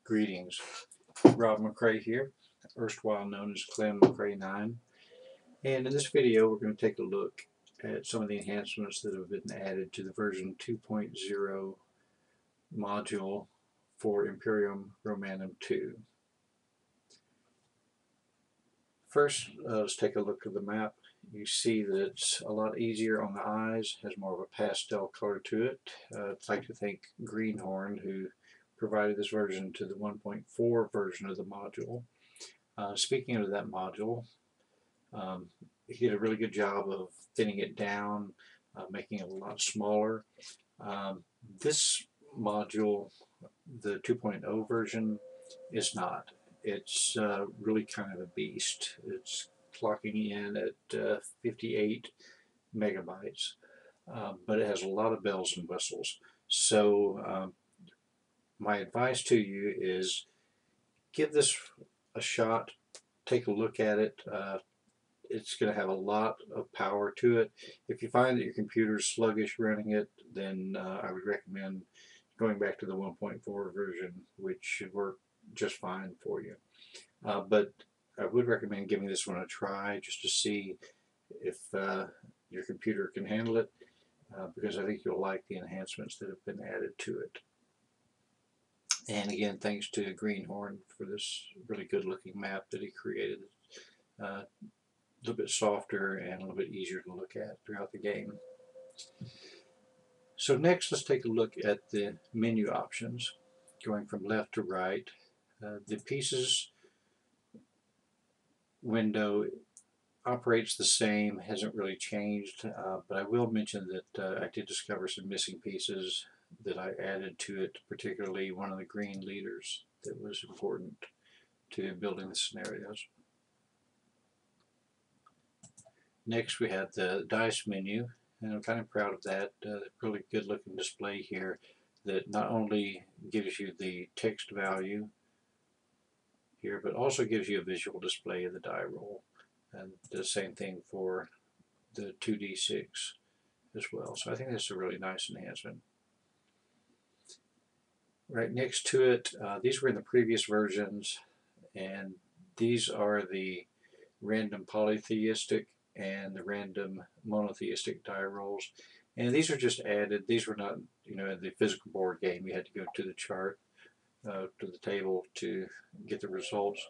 Greetings, Rob McCrae here, erstwhile known as Clem McCrae 9, and in this video we're going to take a look at some of the enhancements that have been added to the version 2.0 module for IMPERIVM ROMANVM II. First, let's take a look at the map. You see that it's a lot easier on the eyes, has more of a pastel color to it. I'd like to thank Greenhorn, who provided this version to the 1.4 version of the module. Speaking of that module, he did a really good job of thinning it down, making it a lot smaller. This module, the 2.0 version, is not. It's really kind of a beast. It's clocking in at 58 megabytes, but it has a lot of bells and whistles. So my advice to you is give this a shot, take a look at it. It's going to have a lot of power to it. If you find that your computer is sluggish running it, then I would recommend going back to the 1.4 version, which should work just fine for you. But I would recommend giving this one a try just to see if your computer can handle it, because I think you'll like the enhancements that have been added to it. And again, thanks to Greenhorn for this really good looking map that he created. A little bit softer and a little bit easier to look at throughout the game. So next, let's take a look at the menu options, going from left to right. The pieces window operates the same, hasn't really changed, but I will mention that I did discover some missing pieces that I added to it, particularly one of the green leaders that was important to building the scenarios. Next we have the dice menu, and I'm kind of proud of that. Really good looking display here that not only gives you the text value here, but also gives you a visual display of the die roll, and the same thing for the 2d6 as well. So I think that's a really nice enhancement. Right next to it, these were in the previous versions, and these are the random polytheistic and the random monotheistic die rolls. And these are just added. These were not, in the physical board game. You had to go to the chart, to the table to get the results.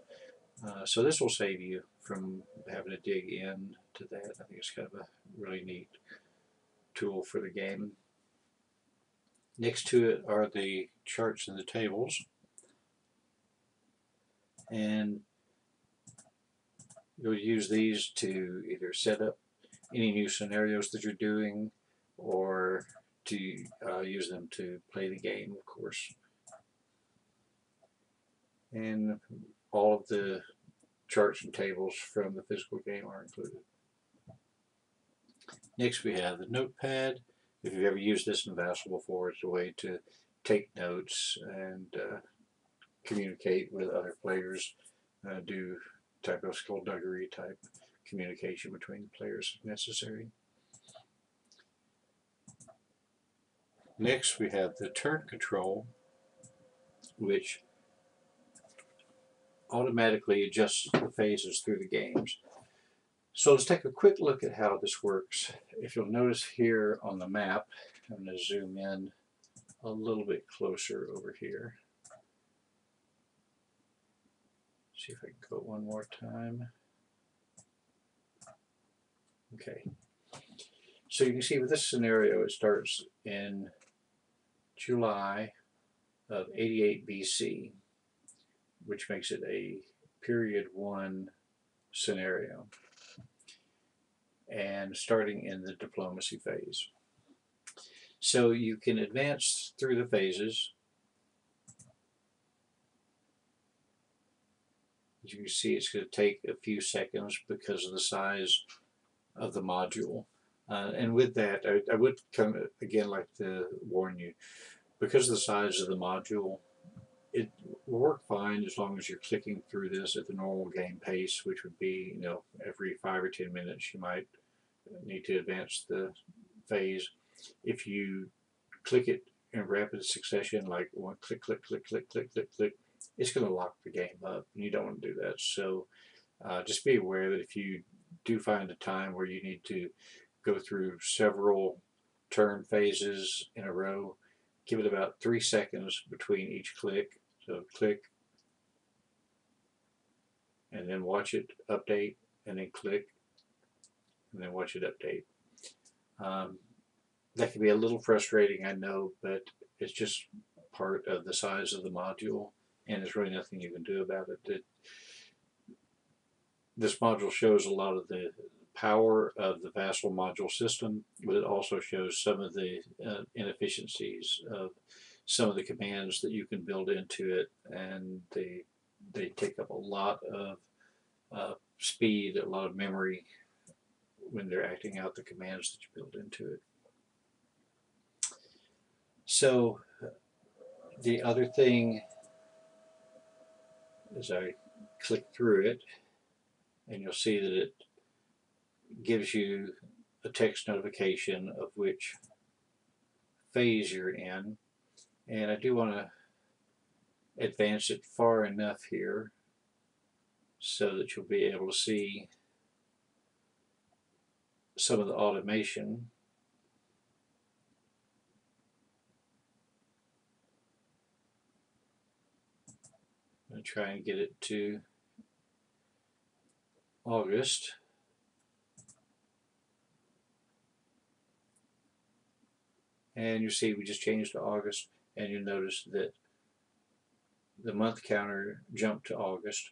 So this will save you from having to dig in to that. I think it's kind of a really neat tool for the game. Next to it are the charts and the tables, and you'll use these to either set up any new scenarios that you're doing, or to use them to play the game, of course. And all of the charts and tables from the physical game are included. Next we have the notepad. If you've ever used this in Vassal before, it's a way to take notes and communicate with other players, do type of skullduggery type communication between the players if necessary. Next we have the turn control, which automatically adjusts the phases through the games. So let's take a quick look at how this works. If you'll notice here on the map, I'm going to zoom in a little bit closer over here. See if I can go one more time. Okay. So you can see with this scenario, it starts in July of 88 BC, which makes it a period 1 scenario, and starting in the diplomacy phase. So you can advance through the phases. As you can see, it's going to take a few seconds because of the size of the module. And with that, I would again like to warn you, because of the size of the module, it will work fine as long as you're clicking through this at the normal game pace, which would be, every 5 or 10 minutes you might need to advance the phase. If you click it in rapid succession, like one click, click, click, click, click, click, click, it's going to lock the game up, and you don't want to do that. So just be aware that if you do find a time where you need to go through several turn phases in a row, give it about 3 seconds between each click. So click, and then watch it update, and then click, and then watch it update. That can be a little frustrating, I know, but it's just part of the size of the module, and there's really nothing you can do about it. This module shows a lot of the power of the Vassal module system, but it also shows some of the inefficiencies of some of the commands that you can build into it, and they take up a lot of speed, a lot of memory when they're acting out the commands that you build into it. So the other thing, as I click through it, and you'll see that it gives you a text notification of which phase you're in, and I do want to advance it far enough here so that you'll be able to see some of the automation. I'm going to try and get it to August. And you see we just changed to August, and you notice that the month counter jumped to August,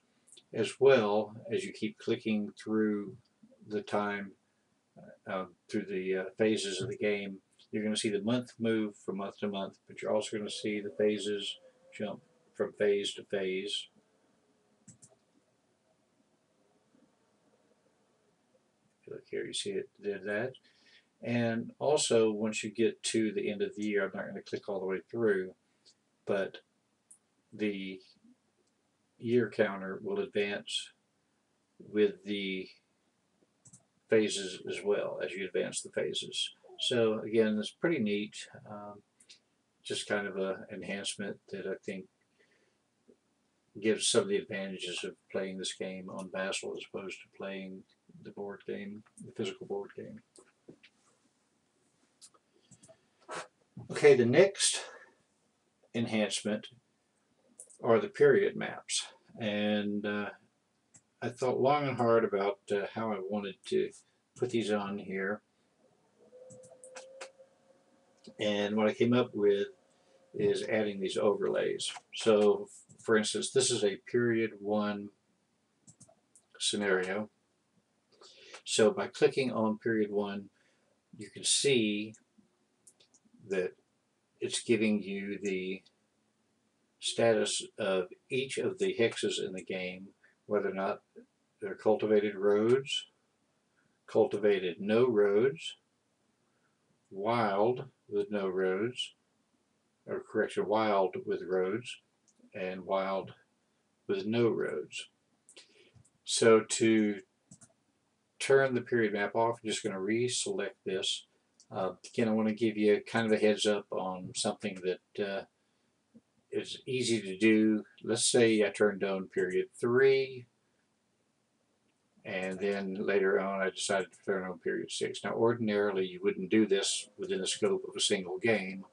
as well as you keep clicking through the time, through the phases of the game. You're going to see the month move from month to month, but you're also going to see the phases jump from phase to phase. Look here, you see it did that. And also, once you get to the end of the year, I'm not going to click all the way through, but the year counter will advance with the phases as well as you advance the phases. So again, it's pretty neat. Just kind of an enhancement that I think gives some of the advantages of playing this game on Vassal as opposed to playing the board game, the physical board game. Okay, the next enhancement are the period maps, and I thought long and hard about how I wanted to put these on here, and what I came up with is adding these overlays. So for instance, this is a period 1 scenario. So by clicking on period 1, you can see that it's giving you the status of each of the hexes in the game, whether or not they're cultivated roads, cultivated no roads, wild with no roads, or correction, wild with roads, and wild with no roads. So to turn the period map off, I'm just going to reselect this. Again, I want to give you kind of a heads up on something that is easy to do. Let's say I turned on period 3, and then later on I decided to turn on period 6. Now ordinarily you wouldn't do this within the scope of a single game,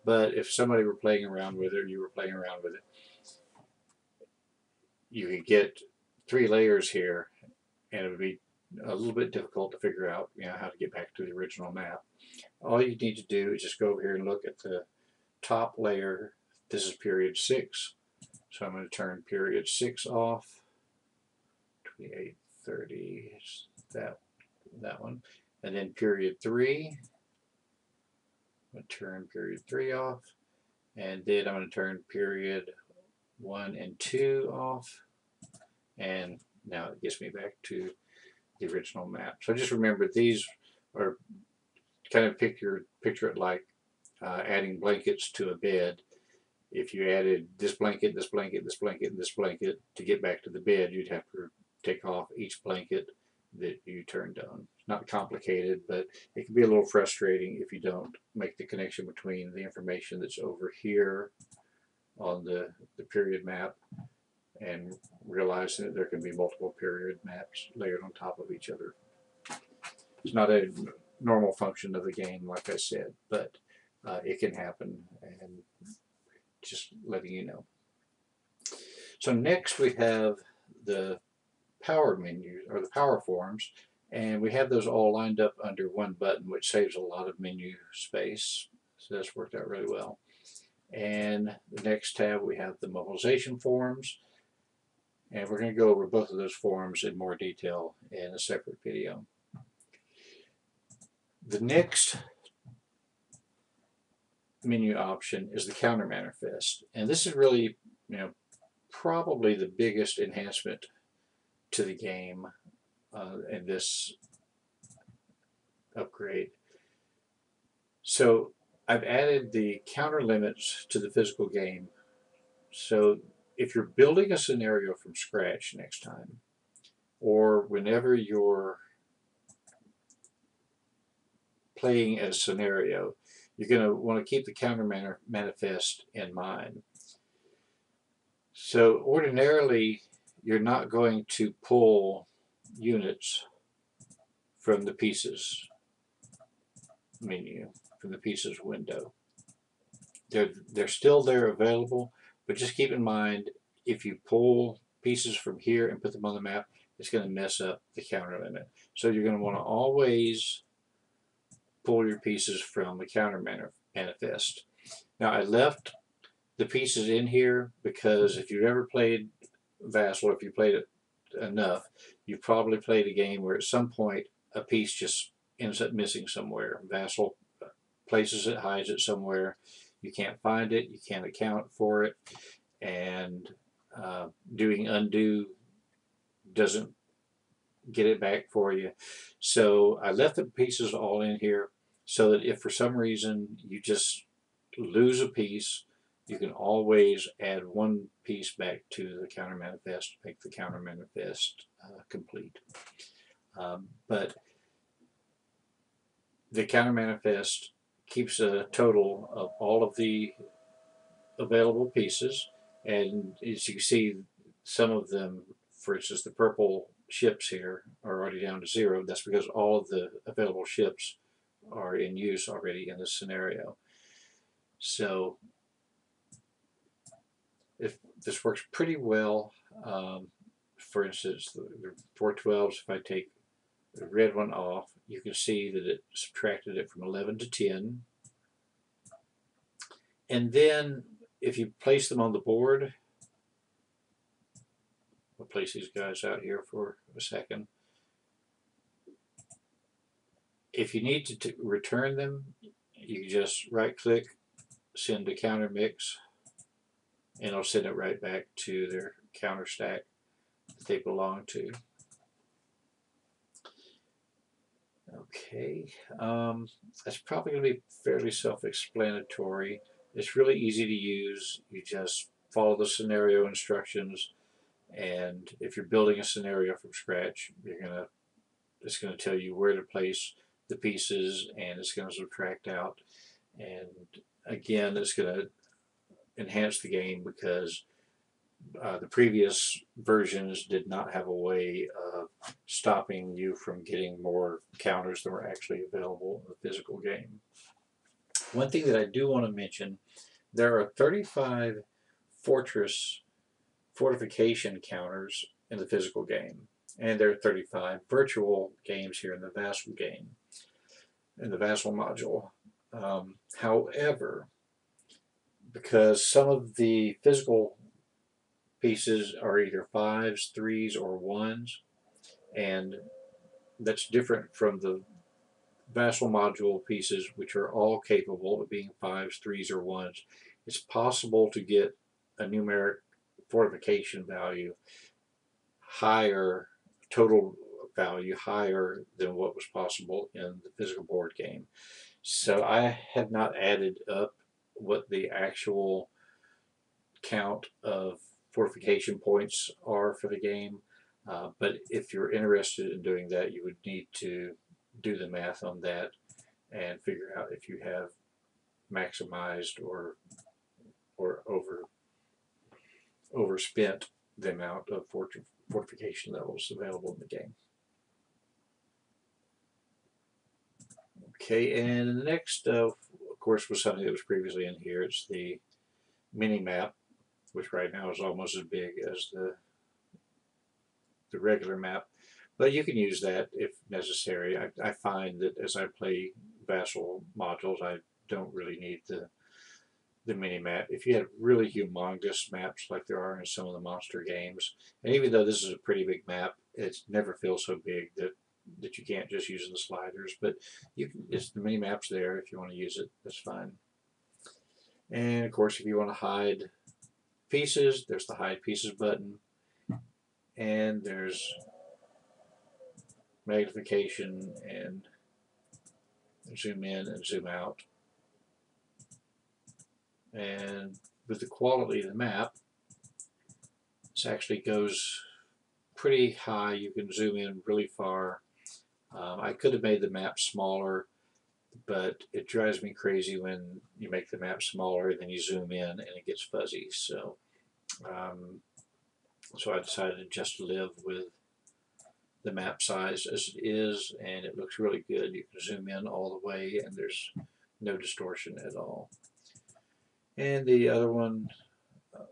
but if somebody were playing around with it, or you were playing around with it, you could get 3 layers here, and it would be a little bit difficult to figure out, how to get back to the original map. All you need to do is just go over here and look at the top layer. This is period 6, so I'm going to turn period 6 off. 2830 is that one, and then period 3. I'm going to turn period 3 off, and then I'm going to turn period 1 and 2 off, and now it gets me back to the original map. So just remember, these are kind of picture it like adding blankets to a bed. If you added this blanket, this blanket, this blanket, and this blanket to get back to the bed, you'd have to take off each blanket that you turned on. It's not complicated, but it can be a little frustrating if you don't make the connection between the information that's over here on the period map and realizing that there can be multiple period maps layered on top of each other. It's not a normal function of the game, like I said, but it can happen, and just letting you know. So next we have the power menu, or the power forms, and we have those all lined up under one button, which saves a lot of menu space. So that's worked out really well. And the next tab we have the mobilization forms, and we're going to go over both of those forms in more detail in a separate video. The next menu option is the counter manifest, and this is really, probably the biggest enhancement to the game in this upgrade. So I've added the counter limits to the physical game. So if you're building a scenario from scratch next time, or whenever you're playing a scenario, you're going to want to keep the counter manifest in mind. So ordinarily, you're not going to pull units from the pieces menu, from the pieces window. They're still there available, but just keep in mind, if you pull pieces from here and put them on the map, it's going to mess up the counter limit. So you're going to want to always pull your pieces from the counter manifest. Now I left the pieces in here because if you've ever played Vassal, if you played it enough, you probably played a game where at some point a piece just ends up missing somewhere. Vassal places it, hides it somewhere. You can't find it, you can't account for it, and doing undo doesn't get it back for you. So I left the pieces all in here so that if for some reason you just lose a piece, you can always add one piece back to the counter manifest, make the counter manifest complete. But the counter manifest keeps a total of all of the available pieces, and as you can see, some of them, for instance, the purple ships here are already down to 0. That's because all of the available ships are in use already in this scenario. So if this works pretty well. For instance, the 412s, if I take the red one off, you can see that it subtracted it from 11 to 10. And then if you place them on the board, I'll place these guys out here for a second. If you need to return them, you just right click, send to counter mix, and it'll send it right back to their counter stack that they belong to. Okay, that's probably going to be fairly self-explanatory. It's really easy to use. You just follow the scenario instructions, and if you're building a scenario from scratch, it's going to tell you where to place the pieces, and it's going to subtract out. And again, it's going to enhance the game because the previous versions did not have a way of stopping you from getting more counters than were actually available in the physical game. One thing that I do want to mention, there are 35 fortification counters in the physical game, and there are 35 virtual games here in the Vassal game, in the Vassal module. However, because some of the physical pieces are either 5s, 3s, or 1s, and that's different from the Vassal module pieces, which are all capable of being 5s, 3s, or 1s. It's possible to get a numeric fortification value higher, total value higher than what was possible in the physical board game. So I have not added up what the actual count of fortification points are for the game, but if you're interested in doing that, you would need to do the math on that and figure out if you have maximized or overspent the amount of fortification levels available in the game. Okay, and the next, of course, was something that was previously in here. It's the mini map, which right now is almost as big as the regular map, but you can use that if necessary. I find that as I play Vassal modules, I don't really need the mini map. If you have really humongous maps like there are in some of the monster games, and even though this is a pretty big map, it never feels so big that you can't just use the sliders. But you can, it's the mini map's there if you want to use it. That's fine. And of course, if you want to hide pieces, there's the hide pieces button, and there's magnification and zoom in and zoom out. And with the quality of the map, this actually goes pretty high. You can zoom in really far. I could have made the map smaller, but it drives me crazy when you make the map smaller and then you zoom in and it gets fuzzy. So I decided just to live with the map size as it is, and it looks really good. You can zoom in all the way and there's no distortion at all. And the other one,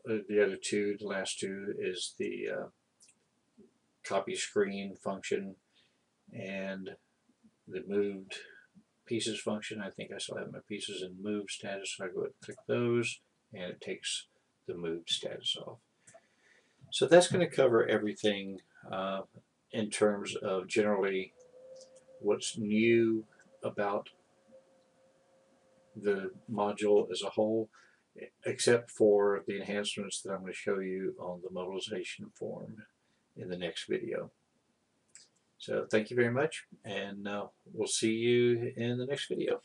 the other two, the last two, is the copy screen function and the moved pieces function. I think I still have my pieces in moved status, so I go ahead and click those and it takes the moved status off. So that's going to cover everything in terms of generally what's new about the module as a whole, except for the enhancements that I'm going to show you on the mobilization form in the next video. So thank you very much, and we'll see you in the next video.